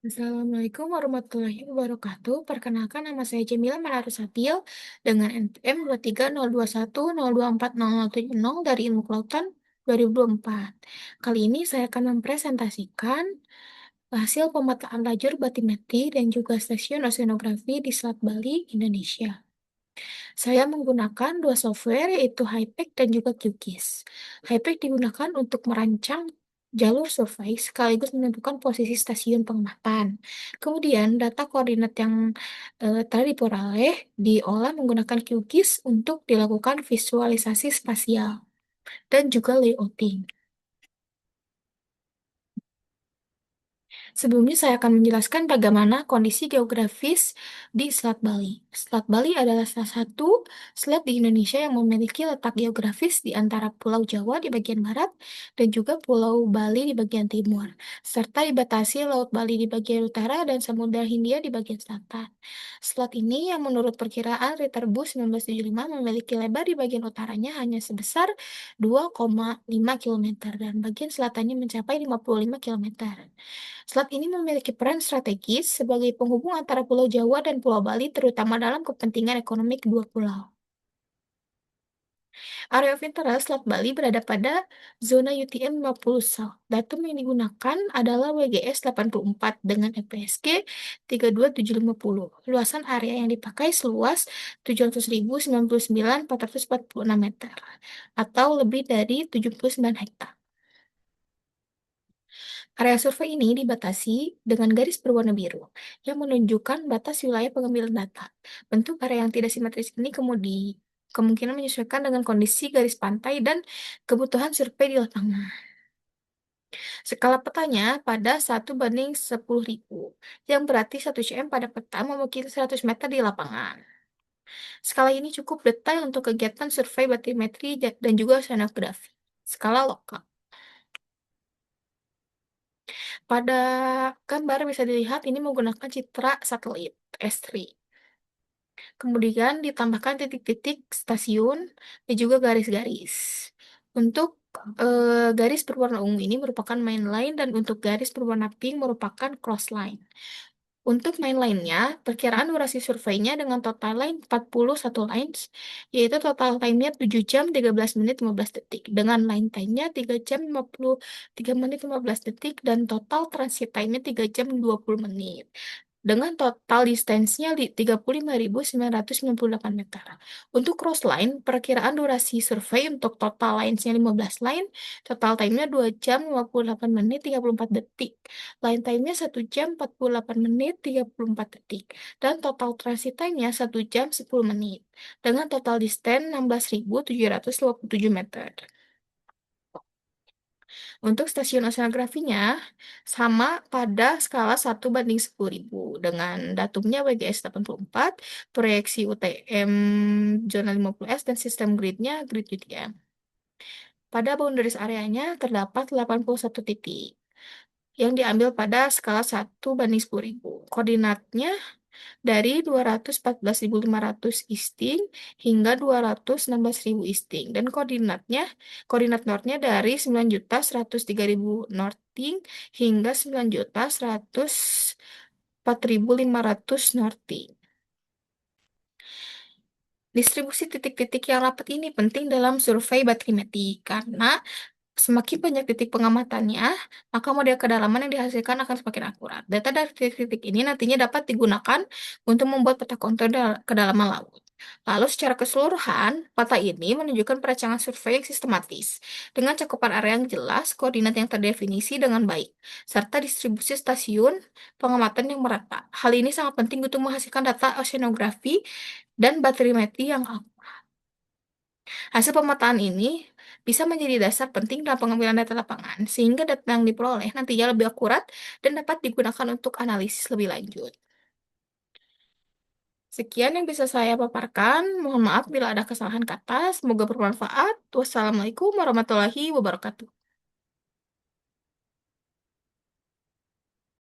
Assalamualaikum warahmatullahi wabarakatuh. Perkenalkan nama saya Jamila Maharusatio dengan NPM 23021024070 dari Ilmu Kelautan 2024. Kali ini saya akan mempresentasikan hasil pemetaan lajur batimetri dan juga stasiun oceanografi di Selat Bali, Indonesia. Saya menggunakan dua software yaitu HiPAC dan juga QGIS. HiPAC digunakan untuk merancang jalur survei sekaligus menentukan posisi stasiun pengamatan. Kemudian data koordinat yang telah diperoleh diolah menggunakan QGIS untuk dilakukan visualisasi spasial dan juga layouting. Sebelumnya saya akan menjelaskan bagaimana kondisi geografis di Selat Bali. Selat Bali adalah salah satu selat di Indonesia yang memiliki letak geografis di antara Pulau Jawa di bagian barat dan juga Pulau Bali di bagian timur, serta dibatasi Laut Bali di bagian utara dan Samudra Hindia di bagian selatan. Selat ini yang menurut perkiraan Riterbus 1975 memiliki lebar di bagian utaranya hanya sebesar 2,5 km dan bagian selatannya mencapai 55 km. Selat ini memiliki peran strategis sebagai penghubung antara Pulau Jawa dan Pulau Bali, terutama dalam kepentingan ekonomi kedua pulau. Area of interest Selat Bali berada pada zona UTM 50 South. Datum yang digunakan adalah WGS 84 dengan EPSG 32750. Luasan area yang dipakai seluas 700.099.446 meter atau lebih dari 79 hektar. Area survei ini dibatasi dengan garis berwarna biru yang menunjukkan batas wilayah pengambilan data. Bentuk area yang tidak simetris ini kemungkinan menyesuaikan dengan kondisi garis pantai dan kebutuhan survei di lapangan. Skala petanya pada 1:10.000, yang berarti 1 cm pada peta memiliki 100 meter di lapangan. Skala ini cukup detail untuk kegiatan survei batimetri dan juga oceanografi. Skala lokal. Pada gambar bisa dilihat ini menggunakan citra satelit S3. Kemudian ditambahkan titik-titik stasiun dan juga garis-garis. Untuk garis berwarna ungu ini merupakan main line dan untuk garis berwarna pink merupakan cross line. Untuk main line-nya, perkiraan durasi surveinya dengan total line 41 lines, yaitu total time-nya 7 jam 13 menit 15 detik, dengan line time-nya 3 jam 53 menit 15 detik, dan total transit time-nya 3 jam 20 menit dengan total distance-nya 35.998 meter. Untuk cross line, perkiraan durasi survei untuk total lines-nya 15 line, total time-nya 2 jam 58 menit 34 detik. Line time-nya 1 jam 48 menit 34 detik. Dan total transit time-nya 1 jam 10 menit. Dengan total distance 16.727 meter. Untuk stasiun oceanografinya sama pada skala 1:10.000 dengan datumnya WGS 84, proyeksi UTM zona 50S dan sistem gridnya grid UTM. Pada boundaries areanya terdapat 81 titik yang diambil pada skala 1:10.000. Koordinatnya dari 214.500 isting hingga 216.000 isting dan koordinat northnya dari 9.103.000 northing hingga 9.104.500 northing. Distribusi titik-titik yang rapat ini penting dalam survei batimetri karena semakin banyak titik pengamatannya, maka model kedalaman yang dihasilkan akan semakin akurat. Data dari titik-titik ini nantinya dapat digunakan untuk membuat peta kontur kedalaman laut. Lalu secara keseluruhan, peta ini menunjukkan perancangan survei yang sistematis, dengan cakupan area yang jelas, koordinat yang terdefinisi dengan baik, serta distribusi stasiun pengamatan yang merata. Hal ini sangat penting untuk menghasilkan data oceanografi dan barometri yang akurat. Hasil pemetaan ini bisa menjadi dasar penting dalam pengambilan data lapangan, sehingga data yang diperoleh nantinya lebih akurat dan dapat digunakan untuk analisis lebih lanjut. Sekian yang bisa saya paparkan. Mohon maaf bila ada kesalahan kata. Semoga bermanfaat. Wassalamualaikum warahmatullahi wabarakatuh.